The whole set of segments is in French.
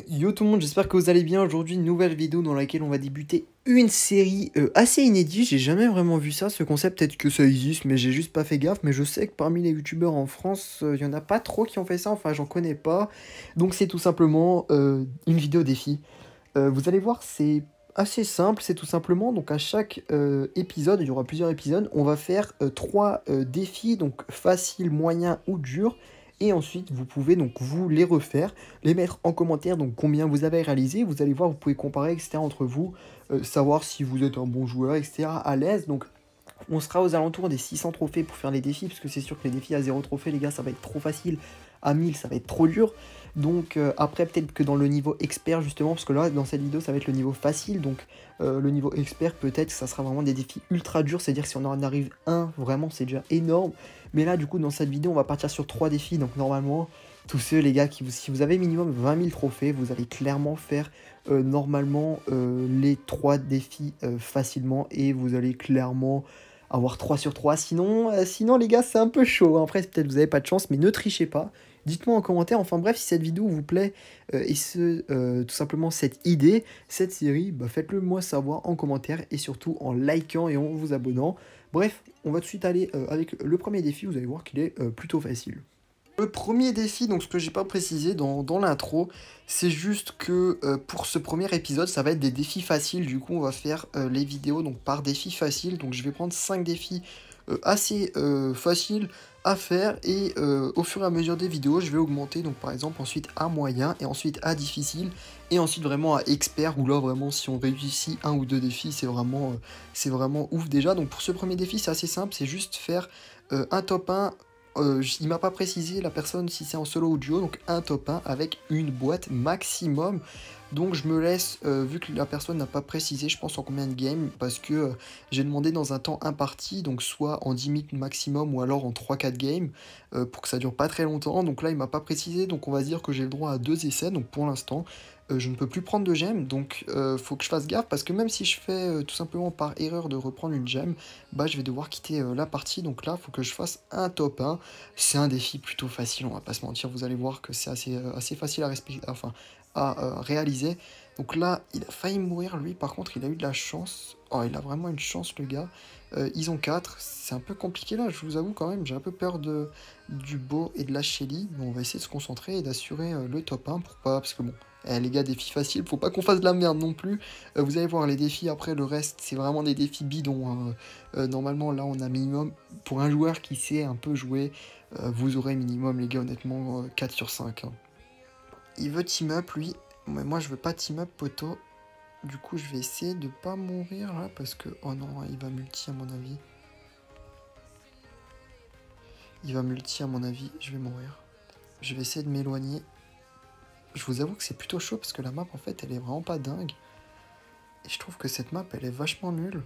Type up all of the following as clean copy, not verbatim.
Yo tout le monde, j'espère que vous allez bien. Aujourd'hui, une nouvelle vidéo dans laquelle on va débuter une série assez inédite. J'ai jamais vraiment vu ça, ce concept. Peut-être que ça existe, mais j'ai juste pas fait gaffe. Mais je sais que parmi les youtubeurs en France, il y en a pas trop qui ont fait ça. Enfin, j'en connais pas. Donc, c'est tout simplement une vidéo défi. Vous allez voir, c'est assez simple. C'est tout simplement, donc à chaque épisode, il y aura plusieurs épisodes, on va faire trois défis, donc facile, moyen ou dur. Et ensuite, vous pouvez donc vous les refaire, les mettre en commentaire, donc combien vous avez réalisé. Vous allez voir, vous pouvez comparer, etc. entre vous, savoir si vous êtes un bon joueur, etc. à l'aise. Donc, on sera aux alentours des 600 trophées pour faire les défis, parce que c'est sûr que les défis à 0 trophée, les gars, ça va être trop facile. À 1000, ça va être trop dur. Donc après, peut-être que dans le niveau expert, justement, parce que là, dans cette vidéo, ça va être le niveau facile. Donc le niveau expert, peut-être que ça sera vraiment des défis ultra durs. C'est-à-dire que si on en arrive un, vraiment, c'est déjà énorme. Mais là, du coup, dans cette vidéo, on va partir sur 3 défis. Donc normalement, tous ceux, les gars, si vous avez minimum 20 000 trophées, vous allez clairement faire normalement les 3 défis facilement. Et vous allez clairement avoir 3 sur 3. Sinon les gars, c'est un peu chaud, hein. Après, peut-être vous n'avez pas de chance, mais ne trichez pas. Dites-moi en commentaire, enfin bref, si cette vidéo vous plaît, tout simplement cette idée, cette série, bah, faites-le moi savoir en commentaire, et surtout en likant et en vous abonnant. Bref, on va tout de suite aller avec le premier défi, vous allez voir qu'il est plutôt facile. Le premier défi, donc ce que j'ai pas précisé dans l'intro, c'est juste que pour ce premier épisode, ça va être des défis faciles. Du coup, on va faire les vidéos donc par défi facile. Donc je vais prendre 5 défis assez faciles à faire, et au fur et à mesure des vidéos, je vais augmenter. Donc par exemple ensuite à moyen, et ensuite à difficile, et ensuite vraiment à expert, où là vraiment si on réussit un ou deux défis, c'est vraiment ouf déjà. Donc pour ce premier défi, c'est assez simple, c'est juste faire un top 1. Il m'a pas précisé la personne si c'est en solo ou duo, donc un top 1 avec une boîte maximum. Donc je me laisse, vu que la personne n'a pas précisé, je pense en combien de games, parce que j'ai demandé dans un temps imparti, donc soit en 10 minutes maximum ou alors en 3-4 games, pour que ça dure pas très longtemps. Donc là il m'a pas précisé, donc on va dire que j'ai le droit à 2 essais, donc pour l'instant je ne peux plus prendre de gemmes, donc faut que je fasse gaffe, parce que même si je fais tout simplement par erreur de reprendre une gemme, bah je vais devoir quitter la partie. Donc là faut que je fasse un top 1. C'est un défi plutôt facile, on va pas se mentir, vous allez voir que c'est assez facile à respecter, enfin à réaliser. Donc là il a failli mourir lui, par contre il a eu de la chance. Oh, il a vraiment une chance le gars. Ils ont 4, c'est un peu compliqué là, je vous avoue quand même, j'ai un peu peur du Beau et de la Shelly, mais on va essayer de se concentrer et d'assurer le top 1 pour pas, parce que bon, les gars, défis faciles, faut pas qu'on fasse de la merde non plus. Vous allez voir les défis, après le reste, c'est vraiment des défis bidons, hein. Normalement, là, on a minimum, pour un joueur qui sait un peu jouer, vous aurez minimum, les gars, honnêtement, 4 sur 5, hein. Il veut team up, lui, mais moi, je veux pas team up, poteau. Du coup, je vais essayer de pas mourir, là, parce que, oh non, il va multi, à mon avis. Il va multi, à mon avis, je vais mourir. Je vais essayer de m'éloigner. Je vous avoue que c'est plutôt chaud, parce que la map, en fait, elle est vraiment pas dingue. Et je trouve que cette map, elle est vachement nulle.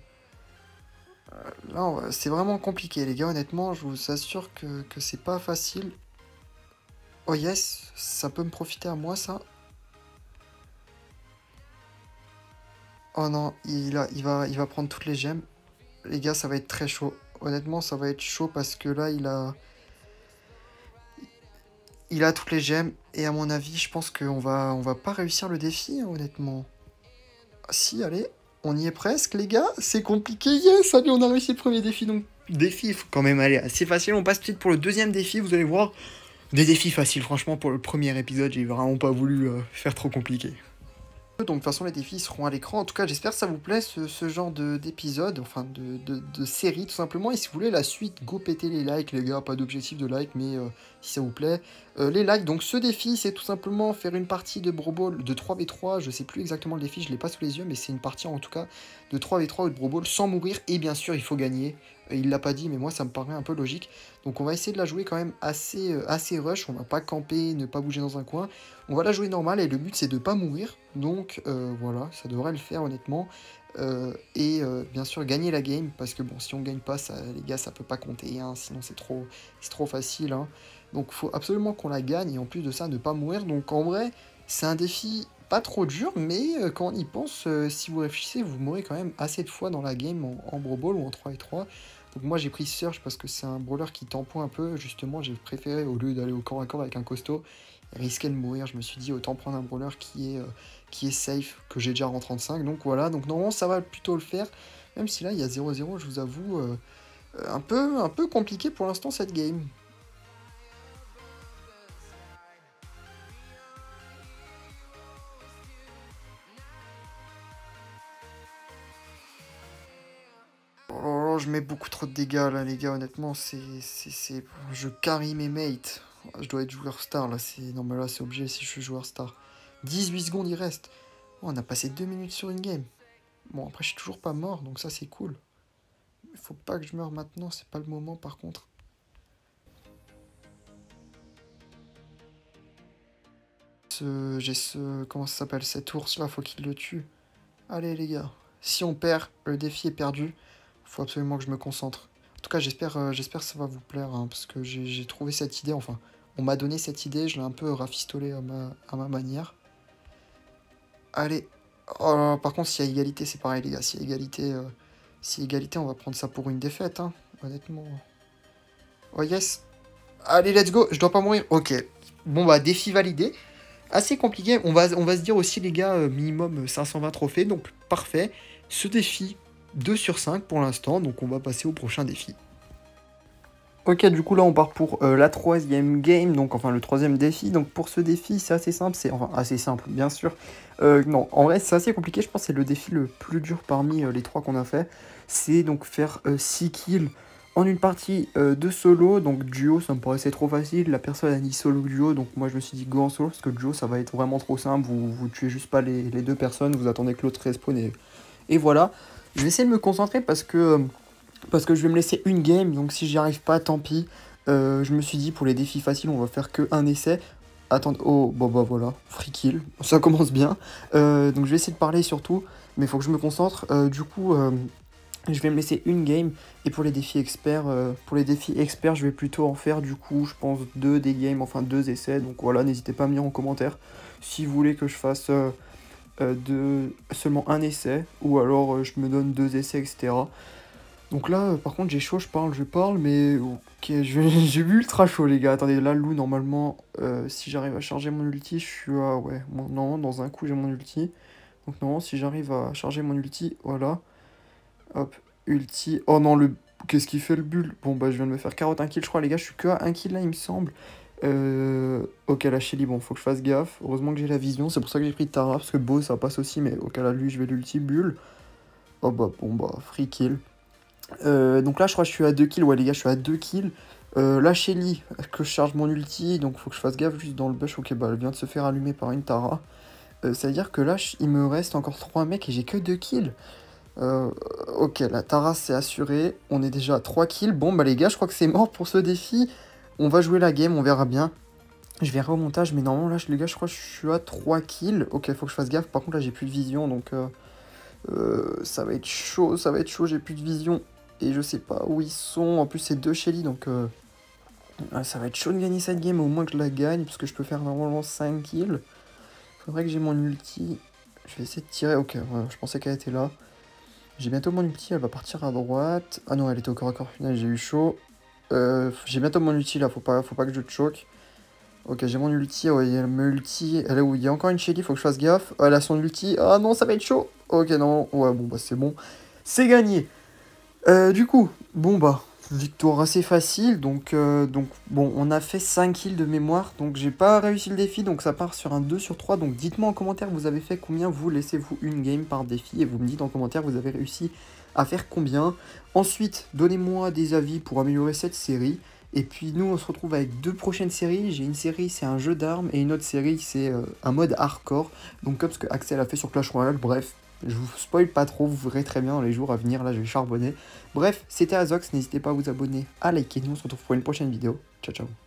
Là, c'est vraiment compliqué, les gars, honnêtement, je vous assure que c'est pas facile. Oh yes, ça peut me profiter à moi, ça. Oh non, il va prendre toutes les gemmes. Les gars, ça va être très chaud. Honnêtement, ça va être chaud, parce que là, il a toutes les gemmes. Et à mon avis, je pense qu'on va pas réussir le défi, hein, honnêtement. Ah, si, allez, on y est presque, les gars. C'est compliqué, yes, allez, on a réussi le premier défi. Donc, défi, il faut quand même aller assez facile. On passe tout de suite pour le deuxième défi, vous allez voir. Des défis faciles, franchement, pour le premier épisode, j'ai vraiment pas voulu faire trop compliqué. Donc de toute façon les défis seront à l'écran. En tout cas j'espère que ça vous plaît ce genre d'épisode, enfin de série tout simplement. Et si vous voulez la suite, go péter les likes les gars, pas d'objectif de like, mais si ça vous plaît, les likes. Donc ce défi c'est tout simplement faire une partie de Brawl Ball de 3v3, je sais plus exactement le défi, je l'ai pas sous les yeux, mais c'est une partie en tout cas de 3v3 ou de Brawl Ball sans mourir, et bien sûr il faut gagner. Il l'a pas dit, mais moi ça me paraît un peu logique. Donc on va essayer de la jouer quand même assez rush, on va pas camper, ne pas bouger dans un coin. On va la jouer normale, et le but c'est de pas mourir. Donc voilà, ça devrait le faire honnêtement. Bien sûr gagner la game, parce que bon, si on gagne pas, ça, les gars, ça peut pas compter, hein, sinon c'est trop facile, hein. Donc faut absolument qu'on la gagne, et en plus de ça ne pas mourir. Donc en vrai c'est un défi pas trop dur, mais quand on y pense, si vous réfléchissez, vous mourrez quand même assez de fois dans la game en Brawl Ball ou en 3v3. Donc moi j'ai pris Surge parce que c'est un brawler qui tampon un peu, justement j'ai préféré, au lieu d'aller au corps à corps avec un costaud, risquer de mourir. Je me suis dit, autant prendre un brawler qui est safe, que j'ai déjà en 35. Donc voilà, donc normalement, ça va plutôt le faire. Même si là, il y a 0-0, je vous avoue, un peu compliqué pour l'instant cette game. Oh, je mets beaucoup trop de dégâts là, les gars. Honnêtement, je carry mes mates. Je dois être joueur star là. Non, mais là, c'est obligé si je suis joueur star. 18 secondes, il reste. Oh, on a passé 2 minutes sur une game. Bon, après, je suis toujours pas mort, donc ça, c'est cool. Il faut pas que je meure maintenant, c'est pas le moment par contre. Comment ça s'appelle, cet ours là, faut qu'il le tue. Allez les gars, si on perd, le défi est perdu. Faut absolument que je me concentre. En tout cas, j'espère que ça va vous plaire, hein, parce que j'ai trouvé cette idée, enfin, on m'a donné cette idée, je l'ai un peu rafistolée à ma manière. Allez. Oh là là, par contre, s'il y a égalité, c'est pareil les gars, s'il y a égalité, on va prendre ça pour une défaite, hein, honnêtement. Oh yes. Allez, let's go, je dois pas mourir. Ok. Bon bah, défi validé. Assez compliqué. On va se dire aussi, les gars, minimum 520 trophées. Donc, parfait. Ce défi, 2 sur 5 pour l'instant. Donc, on va passer au prochain défi. Ok, du coup, là, on part pour la 3e game. Donc, enfin, le 3e défi. Donc, pour ce défi, c'est assez simple. Enfin, assez simple, bien sûr. Non, en vrai, c'est assez compliqué. Je pense que c'est le défi le plus dur parmi les 3 qu'on a fait. C'est donc faire 6 kills en une partie de solo. Donc duo, ça me paraissait trop facile. La personne a dit solo duo, donc moi je me suis dit go en solo, parce que duo ça va être vraiment trop simple. Vous tuez juste pas les 2 personnes, vous attendez que l'autre respawn et voilà. Je vais essayer de me concentrer parce que je vais me laisser une game, donc si j'y arrive pas, tant pis. Je me suis dit pour les défis faciles, on va faire que un essai. Attendez, oh, bon bah voilà, free kill, ça commence bien. Donc je vais essayer de parler surtout, mais il faut que je me concentre. Du coup, je vais me laisser une game, et pour les défis experts, je vais plutôt en faire du coup, je pense 2 des games, enfin 2 essais. Donc voilà, n'hésitez pas à me dire en commentaire si vous voulez que je fasse seulement un essai, ou alors je me donne 2 essais, etc. Donc là, par contre, j'ai chaud, je parle, mais ok, j'ai vu ultra chaud, les gars. Attendez, là, Lou, normalement, si j'arrive à charger mon ulti, je suis à... Ouais, bon, non, dans un coup, j'ai mon ulti. Donc non, si j'arrive à charger mon ulti, voilà. Hop, ulti. Oh non, qu'est-ce qu'il fait le bulle? Bon, bah, je viens de me faire carotte un kill, je crois, les gars. Je suis que à 1 kill, là, il me semble. Ok, la Shelly, bon, faut que je fasse gaffe. Heureusement que j'ai la vision, c'est pour ça que j'ai pris Tara, parce que Beau, ça passe aussi, mais ok, là, lui, je vais l'ulti, bulle. Oh bah, bon, bah, free kill. Donc là, je crois que je suis à 2 kills. Ouais, les gars, je suis à 2 kills. La Shelly, que je charge mon ulti, donc faut que je fasse gaffe juste dans le bush. Ok, bah elle vient de se faire allumer par une Tara. Ça veut dire que là, il me reste encore 3 mecs et j'ai que 2 kills. Ok, la Tara c'est assuré. On est déjà à 3 kills. Bon, bah les gars, je crois que c'est mort pour ce défi. On va jouer la game, on verra bien. Je vais au montage, mais normalement, là, les gars, je crois que je suis à 3 kills. Ok, faut que je fasse gaffe. Par contre, là, j'ai plus de vision, donc ça va être chaud, j'ai plus de vision. Et je sais pas où ils sont. En plus, c'est 2 Shelly, donc ça va être chaud de gagner cette game. Au moins que je la gagne, parce que je peux faire normalement 5 kills. Faudrait que j'ai mon ulti. Je vais essayer de tirer. Ok, ouais, je pensais qu'elle était là. J'ai bientôt mon ulti, elle va partir à droite. Ah non, elle était au corps à corps final, j'ai eu chaud. J'ai bientôt mon ulti là, faut pas que je te choque. Ok, j'ai mon ulti, ouais, elle me ulti. Elle est où? Il y a encore une Shelly, faut que je fasse gaffe. Elle a son ulti. Ah non, ça va être chaud. Ok, non, ouais, bon, bah c'est bon. C'est gagné. Du coup, bon bah, victoire assez facile, donc bon, on a fait 5 kills de mémoire, donc j'ai pas réussi le défi, donc ça part sur un 2 sur 3, donc dites-moi en commentaire vous avez fait combien, vous laissez-vous une game par défi, et vous me dites en commentaire vous avez réussi à faire combien. Ensuite, donnez-moi des avis pour améliorer cette série, et puis nous on se retrouve avec 2 prochaines séries. J'ai une série c'est un jeu d'armes, et une autre série c'est un mode hardcore, donc comme ce que Axel a fait sur Clash Royale, bref. Je vous spoil pas trop, vous verrez très bien dans les jours à venir, là je vais charbonner. Bref, c'était Azox, n'hésitez pas à vous abonner, à liker, nous on se retrouve pour une prochaine vidéo. Ciao ciao.